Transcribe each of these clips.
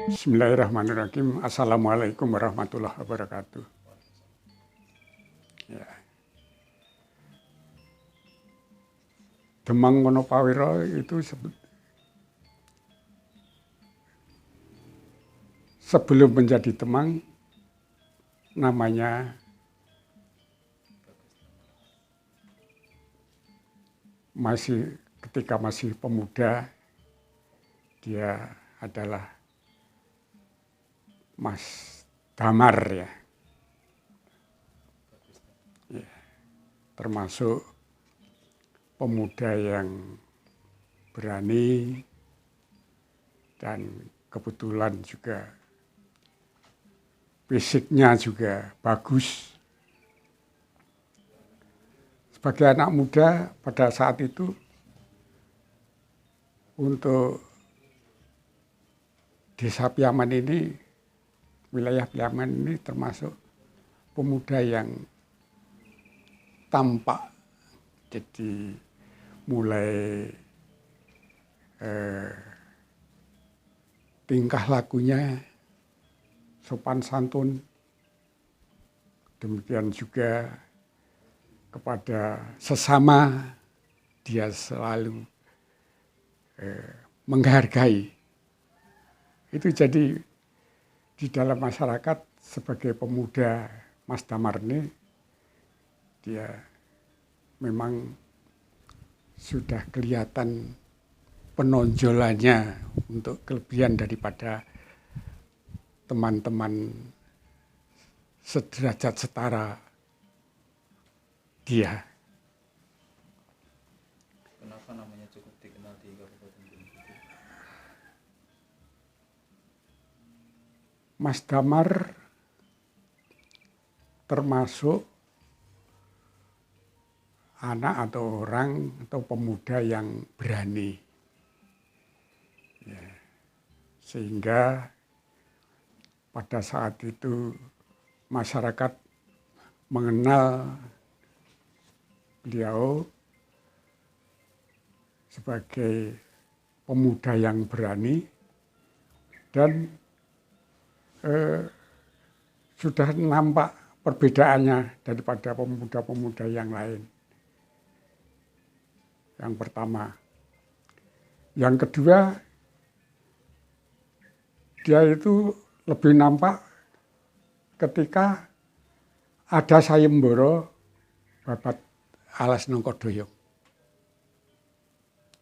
Bismillahirrahmanirrahim. Assalamualaikum warahmatullahi wabarakatuh. Ya. Demang Wonopawira itu sebelum menjadi Demang namanya ketika masih pemuda dia adalah Mas Damar ya. Termasuk pemuda yang berani dan kebetulan juga fisiknya juga bagus. Sebagai anak muda pada saat itu untuk Desa Piaman ini, wilayah Piaman ini termasuk pemuda yang tampak, jadi mulai tingkah lakunya sopan santun, demikian juga kepada sesama dia selalu menghargai. Itu jadi di dalam masyarakat sebagai pemuda Mas Damar ini dia memang sudah kelihatan penonjolannya untuk kelebihan daripada teman-teman sederajat setara dia. Kenapa namanya cukup dikenal di Kabupaten Gunung Kidul? Mas Damar termasuk anak atau orang atau pemuda yang berani. Ya. Sehingga pada saat itu masyarakat mengenal beliau sebagai pemuda yang berani dan sudah nampak perbedaannya daripada pemuda-pemuda yang lain. Yang pertama. Yang kedua, dia itu lebih nampak ketika ada sayembara babat alas Nongkodoyong.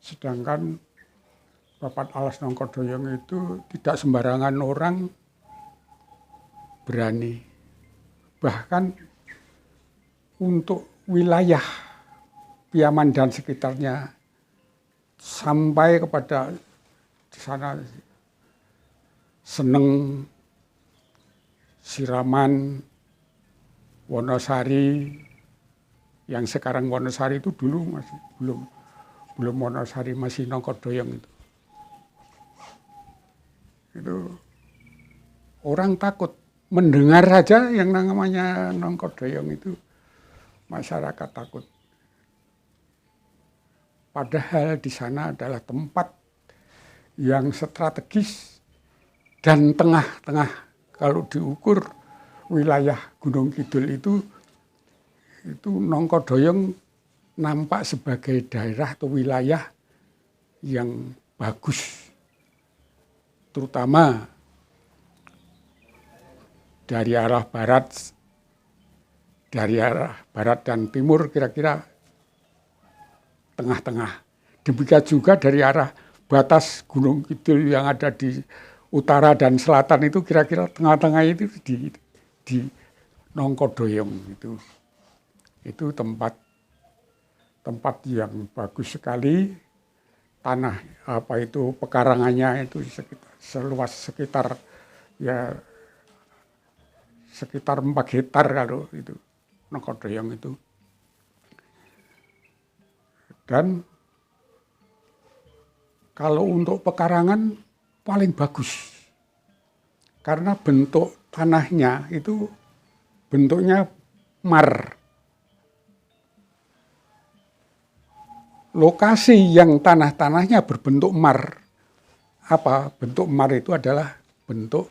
Sedangkan babat alas Nongkodoyong itu tidak sembarangan orang berani. Bahkan untuk wilayah Piaman dan sekitarnya sampai kepada di sana Seneng, Siraman, Wonosari, yang sekarang Wonosari itu dulu masih belum Wonosari, masih Nongkodoyong itu. Itu orang takut mendengar saja yang namanya Nongkodoyong itu, masyarakat takut. Padahal di sana adalah tempat yang strategis dan tengah-tengah. Kalau diukur wilayah Gunung Kidul itu Nongkodoyong nampak sebagai daerah atau wilayah yang bagus. Terutama dari arah barat dan timur kira-kira tengah-tengah. Demikian juga dari arah batas Gunung Kidul yang ada di utara dan selatan itu kira-kira tengah-tengah itu di Nongkodoyong itu. Itu tempat yang bagus sekali. Tanah pekarangannya itu seluas sekitar 4 hektar kalau itu Nongkodoyong itu. Dan kalau untuk pekarangan paling bagus. Karena bentuk tanahnya itu bentuknya mar. Lokasi yang tanah-tanahnya berbentuk mar. Bentuk mar itu adalah bentuk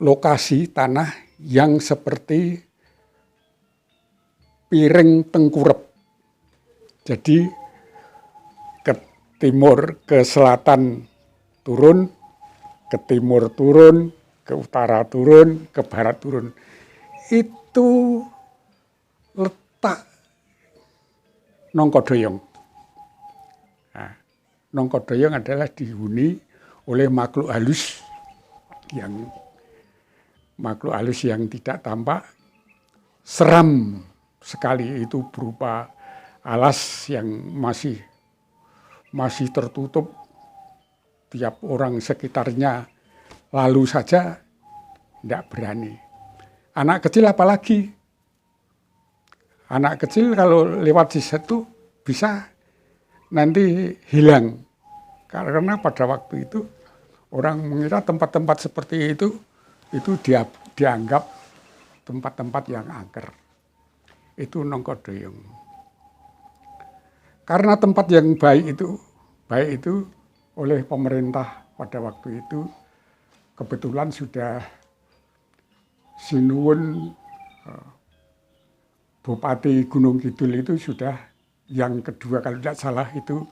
lokasi tanah yang seperti piring tengkurep. Jadi ke timur, ke selatan turun, ke timur turun, ke utara turun, ke barat turun. Itu letak Nongkodoyong. Nah, Nongkodoyong adalah dihuni oleh makhluk halus yang tidak tampak, seram sekali, itu berupa alas yang masih tertutup, tiap orang sekitarnya lalu saja tidak berani. Anak kecil apalagi, anak kecil kalau lewat di situ bisa nanti hilang, karena pada waktu itu orang mengira tempat-tempat seperti itu dianggap tempat-tempat yang angker. Itu Nongkodoyong. Karena tempat yang baik itu oleh pemerintah pada waktu itu, kebetulan sudah Sinuwun Bupati Gunung Kidul itu sudah yang kedua kalau tidak salah itu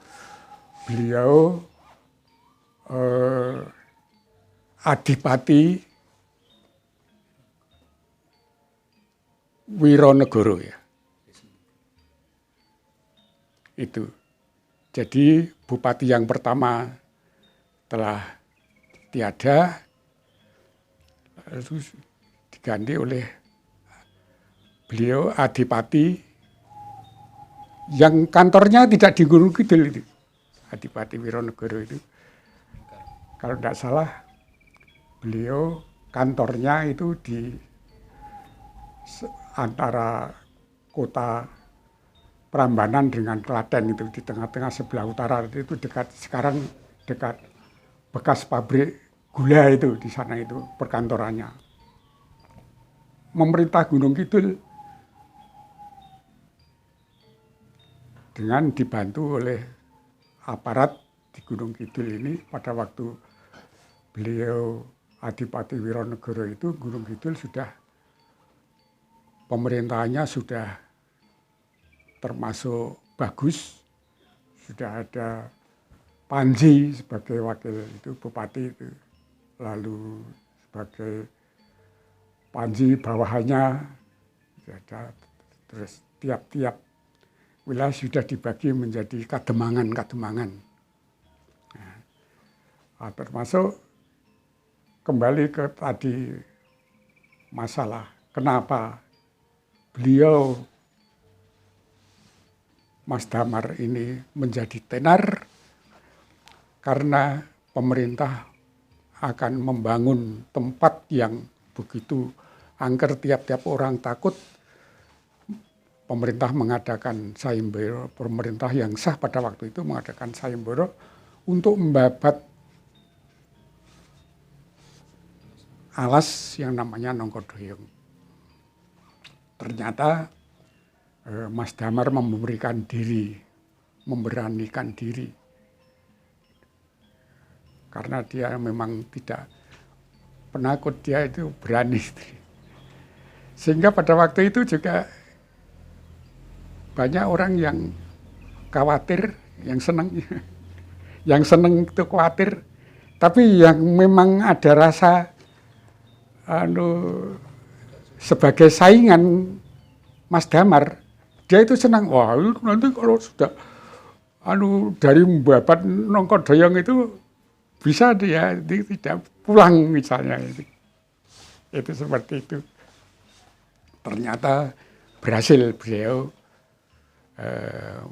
beliau Adipati Wironegoro ya. Itu. Jadi bupati yang pertama telah tiada, lalu diganti oleh beliau Adipati yang kantornya tidak di Gunung Kidul itu. Adipati Wironegoro itu. Kalau tidak salah beliau kantornya itu di antara kota Prambanan dengan Klaten, itu di tengah-tengah sebelah utara, itu sekarang dekat bekas pabrik gula itu, di sana itu perkantorannya. Memerintah Gunung Kidul dengan dibantu oleh aparat di Gunung Kidul ini, pada waktu beliau Adipati Wironegoro itu, Gunung Kidul sudah pemerintahannya sudah termasuk bagus, sudah ada Panji sebagai wakil itu bupati itu, lalu sebagai Panji bawahannya ada, terus tiap-tiap wilayah sudah dibagi menjadi kademangan. Nah, termasuk kembali ke tadi masalah kenapa beliau Mas Damar ini menjadi tenar, karena pemerintah akan membangun tempat yang begitu angker, tiap-tiap orang takut. Pemerintah mengadakan sayembara, pemerintah yang sah pada waktu itu mengadakan sayembara untuk membabat alas yang namanya Nongkodoyong. Ternyata Mas Damar memberanikan diri, karena dia memang tidak penakut, dia itu berani. Sehingga pada waktu itu juga banyak orang yang khawatir, yang senang itu khawatir, tapi yang memang ada rasa sebagai saingan Mas Damar, dia itu senang. Wah, nanti kalau sudah dari membabat Nongkodoyong itu bisa dia tidak pulang misalnya. Itu seperti itu. Ternyata berhasil beliau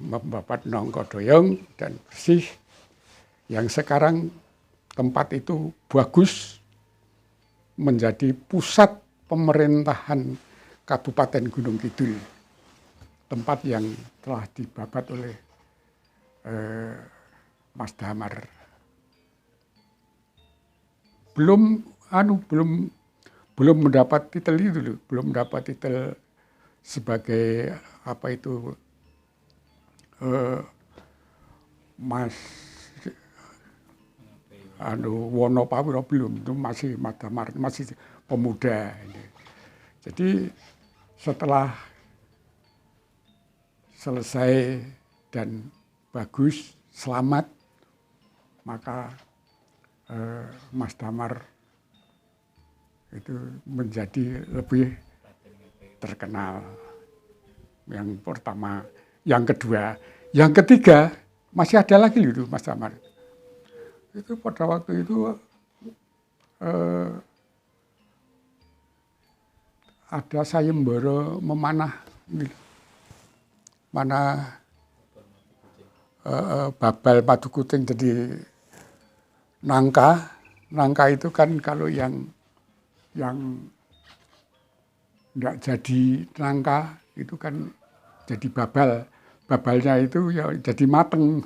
membabat Nongkodoyong dan bersih. Yang sekarang tempat itu bagus, menjadi pusat pemerintahan Kabupaten Gunung Kidul. Tempat yang telah dibabat oleh Mas Damar. Belum mendapat titel itu, belum mendapat titel sebagai apa itu Mas Wonopawiro belum, itu masih Mas Damar, masih pemuda. Jadi setelah selesai dan bagus, selamat, maka Mas Damar itu menjadi lebih terkenal. Yang pertama, yang kedua, yang ketiga masih ada lagi itu Mas Damar. Itu pada waktu itu ada sayembara memanah babal madu kucing jadi nangka. Nangka itu kan kalau yang nggak jadi nangka itu kan jadi babal. Babalnya itu ya jadi mateng.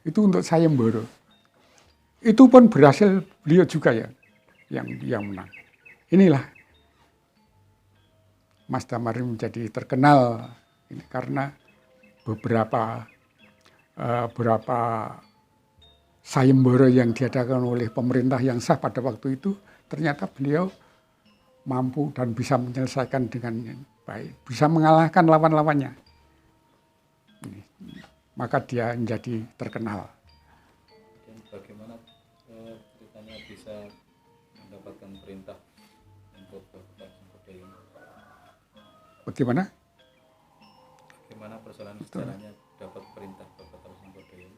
Itu untuk sayembara. Itu pun berhasil, beliau juga ya yang menang. Inilah Mas Damar menjadi terkenal ini karena beberapa sayembara yang diadakan oleh pemerintah yang sah pada waktu itu, ternyata beliau mampu dan bisa menyelesaikan dengan baik, bisa mengalahkan lawan-lawannya. Maka dia menjadi terkenal. Dan bagaimana ceritanya bisa mendapatkan perintah untuk Bapak Sangkodayong? Bagaimana? Bagaimana persoalan sejarahnya dapat perintah Bapak Sangkodayong?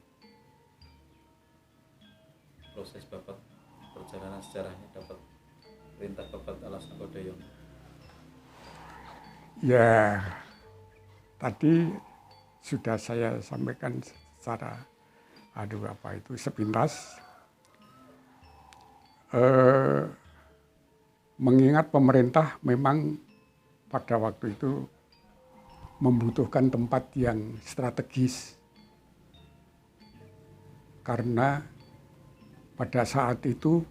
Proses Bapak perjalanan sejarahnya dapat perintah Bapak Sangkodayong. Ya, tadi sudah saya sampaikan secara sepintas. Mengingat pemerintah memang pada waktu itu membutuhkan tempat yang strategis karena pada saat itu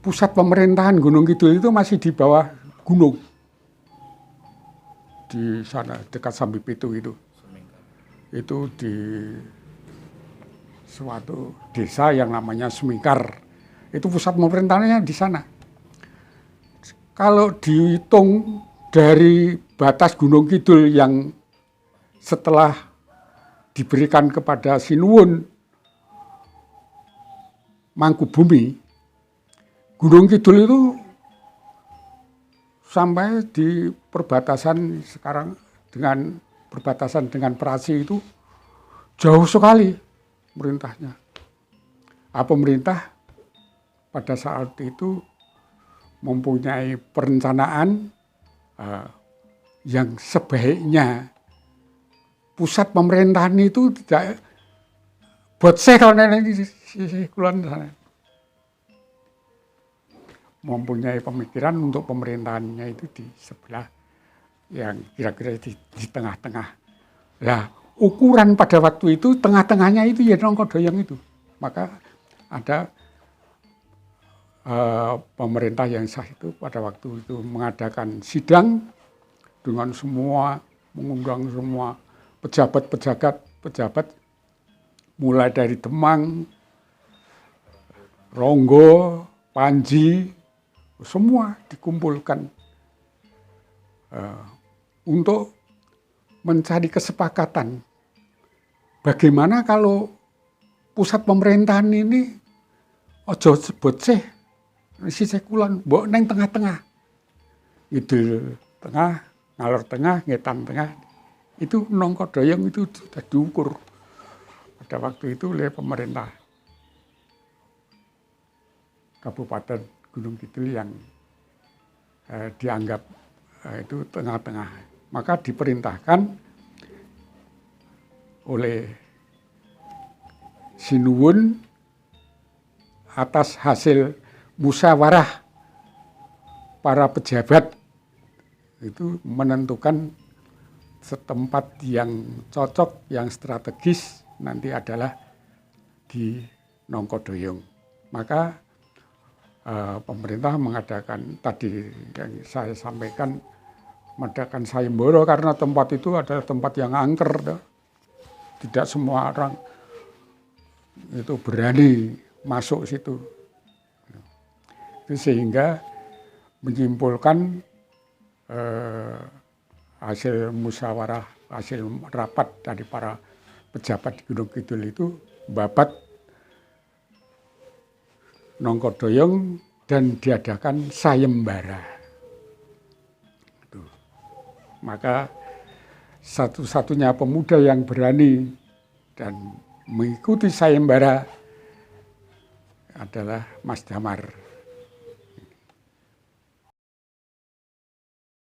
pusat pemerintahan Gunung Kidul itu masih di bawah gunung di sana dekat Sambipitu itu di suatu desa yang namanya Semingkar. Itu pusat pemerintahannya di sana. Kalau dihitung dari batas Gunung Kidul yang setelah diberikan kepada Sinuwun Mangkubumi, Gunung Kidul itu sampai di perbatasan sekarang dengan perbatasan dengan Prasi itu jauh sekali pemerintahnya. Pemerintah pada saat itu mempunyai perencanaan yang sebaiknya pusat pemerintahan itu tidak buat kalau di sisi kulon sana. Mempunyai pemikiran untuk pemerintahannya itu di sebelah yang kira-kira di tengah-tengah. Nah, ukuran pada waktu itu tengah-tengahnya itu ya Nongkodoyong itu. Maka ada pemerintah yang sah itu pada waktu itu mengadakan sidang dengan mengundang semua pejabat mulai dari Demang, Ronggo, Panji, semua dikumpulkan untuk mencari kesepakatan. Bagaimana kalau pusat pemerintahan ini ojo sebut sisi kulon, mbok neng tengah-tengah. Idul tengah, ngalor tengah, ngetan tengah. Itu Nongkodoyong itu sudah diukur pada waktu itu oleh pemerintah Kabupaten Gunung Kidul yang dianggap itu tengah-tengah. Maka diperintahkan oleh Sinuwun atas hasil musyawarah para pejabat itu menentukan setempat yang cocok, yang strategis nanti adalah di Nongkodoyong. Maka pemerintah mengadakan tadi yang saya sampaikan, mengadakan sayembara karena tempat itu adalah tempat yang angker. Tidak semua orang itu berani masuk situ. Itu sehingga menyimpulkan hasil musyawarah, hasil rapat dari para pejabat di Gunung Kidul itu babat Nongkodoyong dan diadakan sayembara. Maka satu-satunya pemuda yang berani dan mengikuti sayembara adalah Mas Damar.